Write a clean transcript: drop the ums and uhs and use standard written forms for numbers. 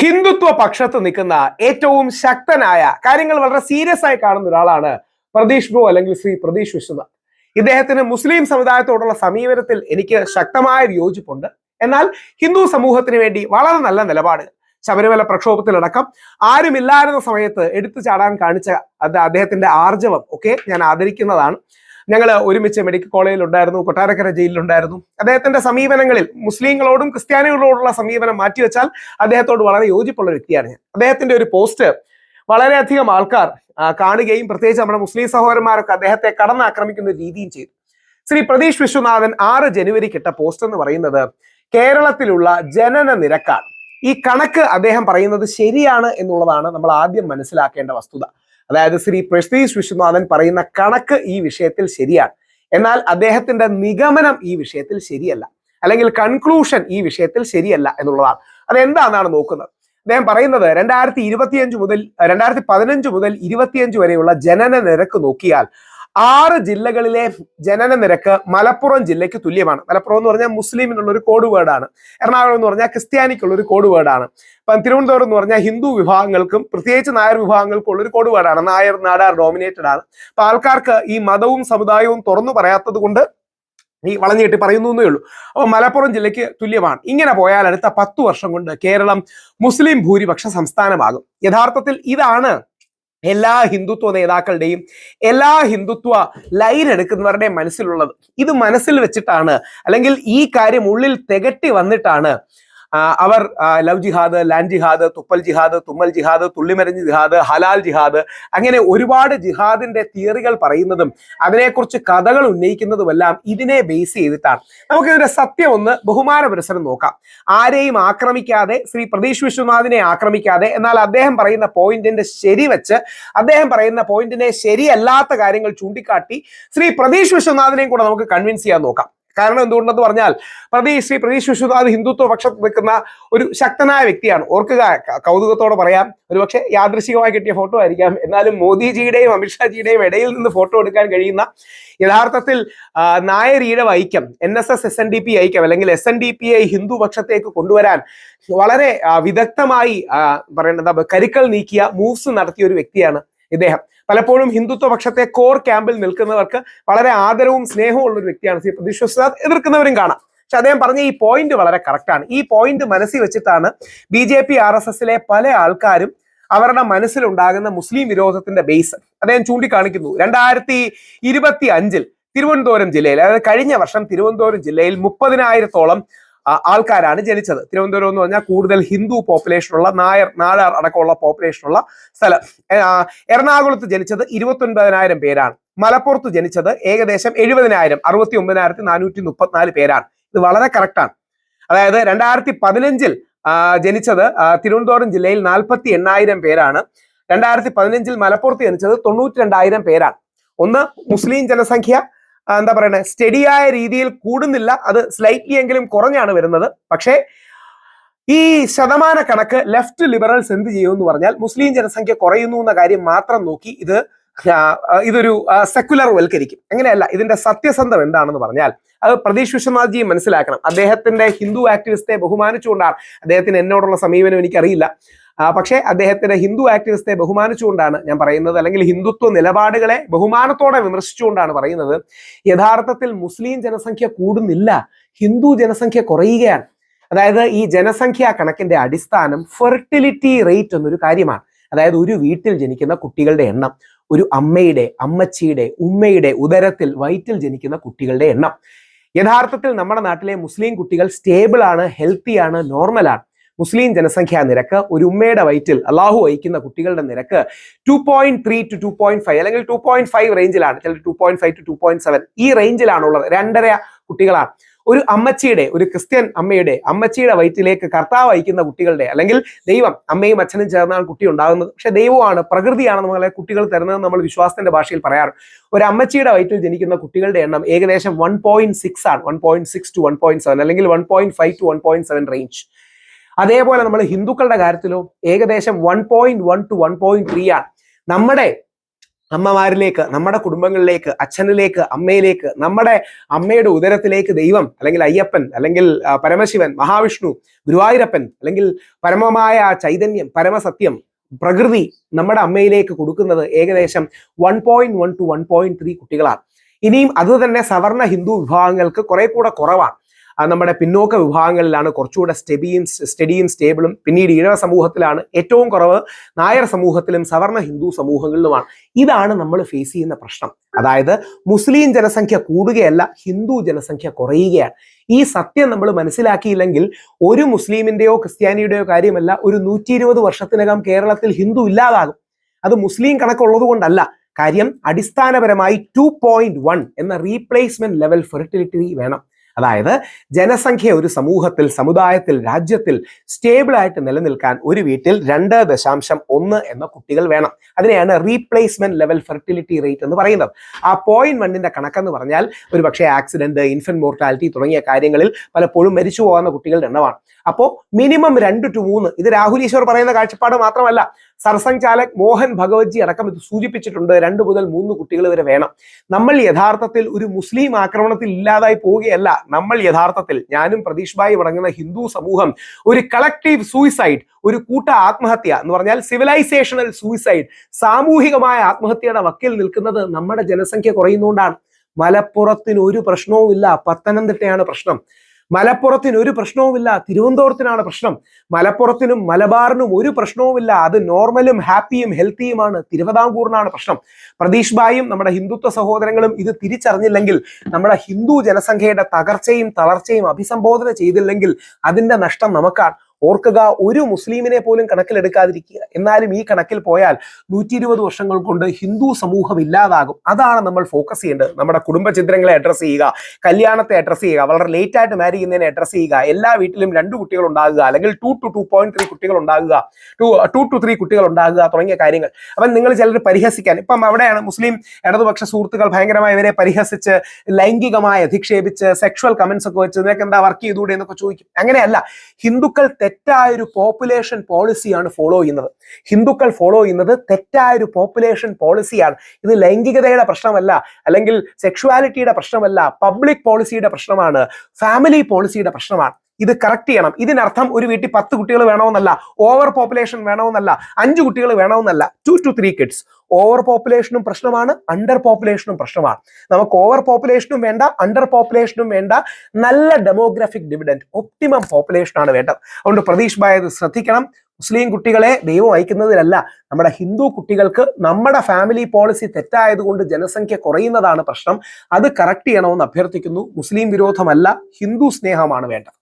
ഹിന്ദുത്വ പക്ഷത്ത് നിൽക്കുന്ന ഏറ്റവും ശക്തനായ കാര്യങ്ങൾ വളരെ സീരിയസ് ആയി കാണുന്ന ഒരാളാണ് പ്രതീഷ് ബ്രോ അല്ലെങ്കിൽ ശ്രീ പ്രതീഷ് വിശ്വനാഥ്. ഇദ്ദേഹത്തിന് മുസ്ലിം സമുദായത്തോടുള്ള സമീപനത്തിൽ എനിക്ക് ശക്തമായ വിയോജിപ്പുണ്ട്. എന്നാൽ ഹിന്ദു സമൂഹത്തിന് വേണ്ടി വളരെ നല്ല നിലപാട്, ശബരിമല പ്രക്ഷോഭത്തിലടക്കം ആരുമില്ലായിരുന്ന സമയത്ത് എടുത്തു ചാടാൻ കാണിച്ച അദ്ദേഹത്തിന്റെ ആർജവം ഒക്കെ ഞാൻ ആദരിക്കുന്നതാണ്. ഞങ്ങൾ ഒരുമിച്ച് മെഡിക്കൽ കോളേജിൽ ഉണ്ടായിരുന്നു, കൊട്ടാരക്കര ജയിലിലുണ്ടായിരുന്നു. അദ്ദേഹത്തിന്റെ സമീപനങ്ങളിൽ മുസ്ലിങ്ങളോടും ക്രിസ്ത്യാനികളോടുള്ള സമീപനം മാറ്റിവെച്ചാൽ അദ്ദേഹത്തോട് വളരെ യോജിപ്പുള്ള വ്യക്തിയാണ് ഞാൻ. അദ്ദേഹത്തിന്റെ ഒരു പോസ്റ്റ് വളരെയധികം ആൾക്കാർ കാണുകയും പ്രത്യേകിച്ച് നമ്മുടെ മുസ്ലിം സഹോദരന്മാരൊക്കെ അദ്ദേഹത്തെ കടന്നാക്രമിക്കുന്ന രീതിയും ചെയ്തു. ശ്രീ പ്രതീഷ് വിശ്വനാഥൻ 6 ജനുവരിക്ക് ഇട്ട പോസ്റ്റ് എന്ന് പറയുന്നത് കേരളത്തിലുള്ള ജനന നിരക്കാണ്. ഈ കണക്ക് അദ്ദേഹം പറയുന്നത് ശരിയാണ് എന്നുള്ളതാണ് നമ്മൾ ആദ്യം മനസ്സിലാക്കേണ്ട വസ്തുത. അതായത് ശ്രീ പ്രതീഷ് വിശ്വനാഥൻ പറയുന്ന കണക്ക് ഈ വിഷയത്തിൽ ശരിയാണ്, എന്നാൽ അദ്ദേഹത്തിന്റെ നിഗമനം ഈ വിഷയത്തിൽ ശരിയല്ല, അല്ലെങ്കിൽ കൺക്ലൂഷൻ ഈ വിഷയത്തിൽ ശരിയല്ല എന്നുള്ളതാണ്. അതെന്താണെന്നാണ് നോക്കുന്നത്. അദ്ദേഹം പറയുന്നത് 2015 മുതൽ 2015 വരെയുള്ള ജനന നിരക്ക് നോക്കിയാൽ 6 ജില്ലകളിലെ ജനന നിരക്ക് മലപ്പുറം ജില്ലയ്ക്ക് തുല്യമാണ്. മലപ്പുറം എന്ന് പറഞ്ഞാൽ മുസ്ലിമിനുള്ള ഒരു കോഡ് വേർഡാണ്. എറണാകുളം എന്ന് പറഞ്ഞാൽ ക്രിസ്ത്യാനിക്കുള്ള ഒരു കോഡ് വേർഡാണ്. ഇപ്പം തിരുവനന്തപുരം എന്ന് പറഞ്ഞാൽ ഹിന്ദു വിഭാഗങ്ങൾക്കും പ്രത്യേകിച്ച് നായർ വിഭാഗങ്ങൾക്കും ഉള്ള ഒരു കോഡ് വേർഡാണ്. നായർ നാടാർ ഡോമിനേറ്റഡ് ആണ്. അപ്പൊ ആൾക്കാർക്ക് ഈ മതവും സമുദായവും തുറന്നു പറയാത്തത് കൊണ്ട് ഈ വളഞ്ഞിട്ട് പറയുന്നു എന്നേ ഉള്ളൂ. അപ്പൊ മലപ്പുറം ജില്ലയ്ക്ക് തുല്യമാണ്. ഇങ്ങനെ പോയാൽ അടുത്ത 10 വർഷം കൊണ്ട് കേരളം മുസ്ലിം ഭൂരിപക്ഷ സംസ്ഥാനമാകും. യഥാർത്ഥത്തിൽ ഇതാണ് എല്ലാ ഹിന്ദുത്വ നേതാക്കളുടെയും എല്ലാ ഹിന്ദുത്വ ലൈൻ എടുക്കുന്നവരുടെയും മനസ്സിലുള്ളത്. ഇത് മനസ്സിൽ വെച്ചിട്ടാണ്, അല്ലെങ്കിൽ ഈ കാര്യം ഉള്ളിൽ തികട്ടി വന്നിട്ടാണ് അവർ ലവ് ജിഹാദ്, ലാൻഡ് ജിഹാദ്, തുപ്പൽ ജിഹാദ്, തുമ്മൽ ജിഹാദ്, തുള്ളിമരഞ്ഞ് ജിഹാദ്, ഹലാൽ ജിഹാദ്, അങ്ങനെ ഒരുപാട് ജിഹാദിന്റെ തിയറികൾ പറയുന്നതും അതിനെക്കുറിച്ച് കഥകൾ ഉന്നയിക്കുന്നതുമെല്ലാം ഇതിനെ ബേസ് ചെയ്തിട്ടാണ്. നമുക്കിതിന്റെ സത്യം ഒന്ന് ബഹുമാന പുരസരം നോക്കാം. ആരെയും ആക്രമിക്കാതെ, ശ്രീ പ്രതീഷ് വിശ്വനാഥിനെ ആക്രമിക്കാതെ, എന്നാൽ അദ്ദേഹം പറയുന്ന പോയിന്റിന്റെ ശരി വെച്ച് അദ്ദേഹം പറയുന്ന പോയിന്റിനെ ശരിയല്ലാത്ത കാര്യങ്ങൾ ചൂണ്ടിക്കാട്ടി ശ്രീ പ്രതീഷ് വിശ്വനാഥിനെയും കൂടെ നമുക്ക് കൺവിൻസ് ചെയ്യാൻ നോക്കാം. കാരണം എന്തുകൊണ്ടെന്ന് പറഞ്ഞാൽ ശ്രീ പ്രതീഷ് വിശ്വനാഥ് ഹിന്ദുത്വ പക്ഷത്ത് നിൽക്കുന്ന ഒരു ശക്തനായ വ്യക്തിയാണ്. ഓർക്കുക, കൗതുകത്തോടെ പറയാം, ഒരുപക്ഷെ യാദൃശികമായി കിട്ടിയ ഫോട്ടോ ആയിരിക്കാം, എന്നാലും മോദിജിയുടെയും അമിത്ഷാജിയുടെയും ഇടയിൽ നിന്ന് ഫോട്ടോ എടുക്കാൻ കഴിയുന്ന, യഥാർത്ഥത്തിൽ നായർ ഈഴവ ഐക്യം, NSS SNDP ഐക്യം, അല്ലെങ്കിൽ SNDP ഹിന്ദു പക്ഷത്തേക്ക് കൊണ്ടുവരാൻ വളരെ വിദഗ്ധമായി പറയേണ്ടത് കരുക്കൾ നീക്കിയ മൂവ്സ് നടത്തിയ ഒരു വ്യക്തിയാണ് ഇദ്ദേഹം. പലപ്പോഴും ഹിന്ദുത്വ പക്ഷത്തെ കോർ ക്യാമ്പിൽ നിൽക്കുന്നവർക്ക് വളരെ ആദരവും സ്നേഹവും ഉള്ള ഒരു വ്യക്തിയാണ് ശ്രീ പ്രതീഷ് വിശ്വനാഥ്. എതിർക്കുന്നവരും കാണാം. പക്ഷെ അദ്ദേഹം പറഞ്ഞ ഈ പോയിന്റ് വളരെ കറക്റ്റാണ്. ഈ പോയിന്റ് മനസ്സിൽ വെച്ചിട്ടാണ് BJP RSSലെ പല ആൾക്കാരും അവരുടെ മനസ്സിലുണ്ടാകുന്ന മുസ്ലിം വിരോധത്തിന്റെ ബേസ് അദ്ദേഹം ചൂണ്ടിക്കാണിക്കുന്നു. 2025 തിരുവനന്തപുരം ജില്ലയിൽ, അതായത് കഴിഞ്ഞ വർഷം തിരുവനന്തപുരം ജില്ലയിൽ 30,000-ഓളം ആൾക്കാരാണ് ജനിച്ചത്. തിരുവനന്തപുരം എന്ന് പറഞ്ഞാൽ കൂടുതൽ ഹിന്ദു പോപ്പുലേഷനുള്ള, നായർ നാടാർ അടക്കമുള്ള പോപ്പുലേഷനുള്ള സ്ഥലം. എറണാകുളത്ത് ജനിച്ചത് 29,000 പേരാണ്. മലപ്പുറത്ത് ജനിച്ചത് ഏകദേശം 70,000, 69,434 പേരാണ്. ഇത് വളരെ കറക്റ്റാണ്. അതായത് 2015 ജനിച്ചത് തിരുവനന്തപുരം ജില്ലയിൽ 48,000 പേരാണ്. 2015 മലപ്പുറത്ത് ജനിച്ചത് 92,000 പേരാണ്. ഒന്ന്, മുസ്ലിം ജനസംഖ്യ എന്താ പറയുന്നത്, സ്റ്റഡിയായ രീതിയിൽ കൂടുന്നില്ല, അത് സ്ലൈറ്റ്ലി എങ്കിലും കുറഞ്ഞാണ് വരുന്നത്. പക്ഷേ ഈ ശതമാന കണക്ക് ലെഫ്റ്റ് ലിബറൽസ് എന്ത് ചെയ്യുമെന്ന് പറഞ്ഞാൽ മുസ്ലിം ജനസംഖ്യ കുറയുന്നു എന്ന കാര്യം മാത്രം നോക്കി ഇതൊരു സെക്കുലർ വൽക്കരിക്കും. അങ്ങനെയല്ല. ഇതിന്റെ സത്യസന്ധം എന്താണെന്ന് പറഞ്ഞാൽ അത് പ്രതീഷ് വിശ്വനാഥ്ജി മനസ്സിലാക്കണം. അദ്ദേഹത്തിന്റെ ഹിന്ദു ആക്ടിവിസ്റ്റെ ബഹുമാനിച്ചുകൊണ്ടാണ്, അദ്ദേഹത്തിന് എന്നോടുള്ള സമീപനം എനിക്കറിയില്ല, പക്ഷേ അദ്ദേഹത്തിന്റെ ഹിന്ദു ആക്ടിവിസ്റ്റെ ബഹുമാനിച്ചുകൊണ്ടാണ് ഞാൻ പറയുന്നത്, അല്ലെങ്കിൽ ഹിന്ദുത്വ നിലപാടുകളെ ബഹുമാനത്തോടെ വിമർശിച്ചുകൊണ്ടാണ് പറയുന്നത്. യഥാർത്ഥത്തിൽ മുസ്ലിം ജനസംഖ്യ കൂടുന്നില്ല, ഹിന്ദു ജനസംഖ്യ കുറയുകയാണ്. അതായത് ഈ ജനസംഖ്യാ കണക്കിന്റെ അടിസ്ഥാനം ഫെർട്ടിലിറ്റി റേറ്റ് എന്നൊരു കാര്യമാണ്. അതായത് ഒരു വീട്ടിൽ ജനിക്കുന്ന കുട്ടികളുടെ എണ്ണം, ഒരു അമ്മയുടെ, അമ്മച്ചിയുടെ, ഉമ്മയുടെ ഉദരത്തിൽ, വയറ്റിൽ ജനിക്കുന്ന കുട്ടികളുടെ എണ്ണം. യഥാർത്ഥത്തിൽ നമ്മുടെ നാട്ടിലെ മുസ്ലിം കുട്ടികൾ സ്റ്റേബിൾ ആണ്, ഹെൽത്തി ആണ്, നോർമലാണ്. മുസ്ലിം ജനസംഖ്യാ നിരക്ക്, ഒരു ഉമ്മയുടെ വയറ്റിൽ അള്ളാഹു വഹിക്കുന്ന കുട്ടികളുടെ നിരക്ക് 2.3 to 2.5, അല്ലെങ്കിൽ 2.5 റേഞ്ചിലാണ്, ചില 2.5 to 2.7 ഈ റേഞ്ചിലാണുള്ളത്. 2.5 കുട്ടികളാണ്. ഒരു അമ്മച്ചിയുടെ, ഒരു ക്രിസ്ത്യൻ അമ്മച്ചിയുടെ വയറ്റിലേക്ക് കർത്താവ് അയക്കുന്ന കുട്ടികളുടെ, അല്ലെങ്കിൽ ദൈവം, അമ്മയും അച്ഛനും ചേർന്നാണ് കുട്ടി ഉണ്ടാകുന്നത്. പക്ഷെ ദൈവമാണ്, പ്രകൃതിയാണ് നമ്മളെ കുട്ടികൾ തരുന്നത് നമ്മൾ വിശ്വാസത്തിന്റെ ഭാഷയിൽ പറയാറ്. ഒരു അമ്മച്ചിയുടെ വയറ്റിൽ ജനിക്കുന്ന കുട്ടികളുടെ എണ്ണം ഏകദേശം 1.6 ആണ്. 1.6 to 1.7, അല്ലെങ്കിൽ 1.5 to 1.7 റേഞ്ച്. അതേപോലെ നമ്മൾ ഹിന്ദുക്കളുടെ കാര്യത്തിലോ ഏകദേശം 1.1 to 1.3 ആണ്. നമ്മുടെ അമ്മമാരിലേക്ക്, നമ്മുടെ കുടുംബങ്ങളിലേക്ക്, അച്ഛനിലേക്ക്, അമ്മയിലേക്ക്, നമ്മുടെ അമ്മയുടെ ഉദരത്തിലേക്ക് ദൈവം അല്ലെങ്കിൽ അയ്യപ്പൻ അല്ലെങ്കിൽ പരമശിവൻ, മഹാവിഷ്ണു, ഗുരുവായൂരപ്പൻ അല്ലെങ്കിൽ പരമമായ ചൈതന്യം, പരമസത്യം, പ്രകൃതി നമ്മുടെ അമ്മയിലേക്ക് കൊടുക്കുന്നത് ഏകദേശം 1.1 to 1.3 കുട്ടികളാണ്. ഇനിയും അത് തന്നെ സവർണ ഹിന്ദു വിഭാഗങ്ങൾക്ക് കുറെ കൂടെ കുറവാണ്. നമ്മുടെ പിന്നോക്ക വിഭാഗങ്ങളിലാണ് കുറച്ചുകൂടെ സ്റ്റഡിയും സ്റ്റേബിളും. പിന്നീട് ഈഴവ സമൂഹത്തിലാണ് ഏറ്റവും കുറവ്. നായർ സമൂഹത്തിലും സവർണ ഹിന്ദു സമൂഹങ്ങളിലുമാണ്. ഇതാണ് നമ്മൾ ഫേസ് ചെയ്യുന്ന പ്രശ്നം. അതായത് മുസ്ലിം ജനസംഖ്യ കൂടുകയല്ല, ഹിന്ദു ജനസംഖ്യ കുറയുകയാണ്. ഈ സത്യം നമ്മൾ മനസ്സിലാക്കിയില്ലെങ്കിൽ ഒരു മുസ്ലിമിന്റെയോ ക്രിസ്ത്യാനിയുടെയോ കാര്യമല്ല, ഒരു 120 വർഷത്തിനകം കേരളത്തിൽ ഹിന്ദു ഇല്ലാതാകും. അത് മുസ്ലിം കണക്കുള്ളത് കൊണ്ടല്ല. കാര്യം അടിസ്ഥാനപരമായി 2.1 എന്ന റീപ്ലേസ്മെന്റ് ലെവൽ ഫെർട്ടിലിറ്റി വേണം. അതായത് ജനസംഖ്യ ഒരു സമൂഹത്തിൽ, സമുദായത്തിൽ, രാജ്യത്തിൽ സ്റ്റേബിൾ ആയിട്ട് നിലനിൽക്കാൻ ഒരു വീട്ടിൽ 2.1 എന്ന കുട്ടികൾ വേണം. അതിനെയാണ് റീപ്ലേസ്മെന്റ് ലെവൽ ഫെർട്ടിലിറ്റി റേറ്റ് എന്ന് പറയുന്നത്. ആ 0.1ന്റെ കണക്കെന്ന് പറഞ്ഞാൽ ഒരു പക്ഷേ ആക്സിഡന്റ്, ഇൻഫന്റ് മോർട്ടാലിറ്റി തുടങ്ങിയ കാര്യങ്ങളിൽ പലപ്പോഴും മരിച്ചു പോകുന്ന കുട്ടികളുടെ എണ്ണമാണ്. അപ്പോൾ മിനിമം 2 to 3. ഇത് രാഹുൽ ഈശ്വർ പറയുന്ന കാഴ്ചപ്പാട് മാത്രമല്ല, സർസംഘ് ചാലക്, മോഹൻ ഭഗവത്ജി അടക്കം ഇത് സൂചിപ്പിച്ചിട്ടുണ്ട്. 2 മുതൽ 3 കുട്ടികൾ വരെ വേണം. നമ്മൾ യഥാർത്ഥത്തിൽ ഒരു മുസ്ലിം ആക്രമണത്തിൽ ഇല്ലാതായി പോവുകയല്ല. നമ്മൾ യഥാർത്ഥത്തിൽ, ഞാനും പ്രതീഷ് ഭായി അടങ്ങുന്ന ഹിന്ദു സമൂഹം, ഒരു കളക്റ്റീവ് സൂയിസൈഡ്, ഒരു കൂട്ട ആത്മഹത്യ എന്ന് പറഞ്ഞാൽ സിവിലൈസേഷണൽ സൂയിസൈഡ്, സാമൂഹികമായ ആത്മഹത്യയുടെ വക്കിൽ നിൽക്കുന്നത് നമ്മുടെ ജനസംഖ്യ കുറയുന്നതുകൊണ്ടാണ്. മലപ്പുറത്തിന് ഒരു പ്രശ്നവുമില്ല, പത്തനംതിട്ടയാണ് പ്രശ്നം. മലപ്പുറത്തിന് ഒരു പ്രശ്നവുമില്ല, തിരുവനന്തപുരത്തിനാണ് പ്രശ്നം. മലപ്പുറത്തിനും മലബാറിനും ഒരു പ്രശ്നവുമില്ല, അത് നോർമലും ഹാപ്പിയും ഹെൽത്തിയുമാണ്. തിരുവിതാംകൂറിനാണ് പ്രശ്നം. പ്രതീഷ് ഭായും നമ്മുടെ ഹിന്ദുത്വ സഹോദരങ്ങളും ഇത് തിരിച്ചറിഞ്ഞില്ലെങ്കിൽ, നമ്മുടെ ഹിന്ദു ജനസംഖ്യയുടെ തകർച്ചയും തളർച്ചയും അഭിസംബോധന ചെയ്തില്ലെങ്കിൽ അതിന്റെ നഷ്ടം നമുക്കാണ്. ഓർക്കുക, ഒരു മുസ്ലിമിനെ പോലും കണക്കിലെടുക്കാതിരിക്കുക. എന്നാലും ഈ കണക്കിൽ പോയാൽ 120 വർഷങ്ങൾ കൊണ്ട് ഹിന്ദു സമൂഹം ഇല്ലാതാകും. അതാണ് നമ്മൾ ഫോക്കസ് ചെയ്യേണ്ടത്. നമ്മുടെ കുടുംബ ചിത്രങ്ങളെ അഡ്രസ്സ് ചെയ്യുക, കല്യാണത്തെ അഡ്രസ്സ് ചെയ്യുക, വളരെ ലേറ്റ് ആയിട്ട് മാരി ചെയ്യുന്നതിനെ അഡ്രസ്സ് ചെയ്യുക, എല്ലാ വീട്ടിലും 2 കുട്ടികൾ ഉണ്ടാകുക, അല്ലെങ്കിൽ 2 to 2.3 കുട്ടികൾ ഉണ്ടാകുക, 2 to 3 കുട്ടികൾ ഉണ്ടാകുക തുടങ്ങിയ കാര്യങ്ങൾ. അപ്പം നിങ്ങൾ ചിലർ പരിഹസിക്കാൻ, ഇപ്പം അവിടെയാണ് മുസ്ലിം ഇടതുപക്ഷ സുഹൃത്തുക്കൾ ഭയങ്കരമായി ഇവരെ പരിഹസിച്ച്, ലൈംഗികമായി അധിക്ഷേപിച്ച്, സെക്ഷൽ കമന്റ്സ് ഒക്കെ വെച്ച് നിനക്ക് എന്താ വർക്ക് ചെയ്തുകൂടെ എന്നൊക്കെ ചോദിക്കും. അങ്ങനെയല്ല. ഹിന്ദുക്കൾ തെറ്റായൊരു പോപ്പുലേഷൻ പോളിസിയാണ് ഫോളോ ചെയ്യുന്നത്. ഹിന്ദുക്കൾ ഫോളോ ചെയ്യുന്നത് തെറ്റായൊരു പോപ്പുലേഷൻ പോളിസിയാണ്. ഇത് ലൈംഗികതയുടെ പ്രശ്നമല്ല, അല്ലെങ്കിൽ സെക്ഷുവാലിറ്റിയുടെ പ്രശ്നമല്ല, പബ്ലിക് പോളിസിയുടെ പ്രശ്നമാണ്, ഫാമിലി പോളിസിയുടെ പ്രശ്നമാണ്. ഇത് കറക്റ്റ് ചെയ്യണം. ഇതിനർത്ഥം ഒരു വീട്ടിൽ 10 കുട്ടികൾ വേണമെന്നല്ല, ഓവർ പോപ്പുലേഷൻ വേണമെന്നല്ല, 5 കുട്ടികൾ വേണമെന്നല്ല, 2 to 3 കിഡ്സ്. ഓവർ പോപ്പുലേഷനും പ്രശ്നമാണ്, അണ്ടർ പോപ്പുലേഷനും പ്രശ്നമാണ്. നമുക്ക് ഓവർ പോപ്പുലേഷനും വേണ്ട, അണ്ടർ പോപ്പുലേഷനും വേണ്ട, നല്ല ഡെമോഗ്രാഫിക് ഡിവിഡൻഡ്, ഒപ്റ്റിമം പോപ്പുലേഷനാണ് വേണ്ടത്. അതുകൊണ്ട് പ്രതീഷ് ഭായ് ഇത് ശ്രദ്ധിക്കണം. മുസ്ലിം കുട്ടികളെ ദൈവം അയക്കുന്നതിലല്ല, നമ്മുടെ ഹിന്ദു കുട്ടികൾക്ക് നമ്മുടെ ഫാമിലി പോളിസി തെറ്റായതുകൊണ്ട് ജനസംഖ്യ കുറയുന്നതാണ് പ്രശ്നം. അത് കറക്റ്റ് ചെയ്യണമെന്ന് അഭ്യർത്ഥിക്കുന്നു. മുസ്ലിം വിരോധമല്ല, ഹിന്ദു സ്നേഹമാണ് വേണ്ടത്.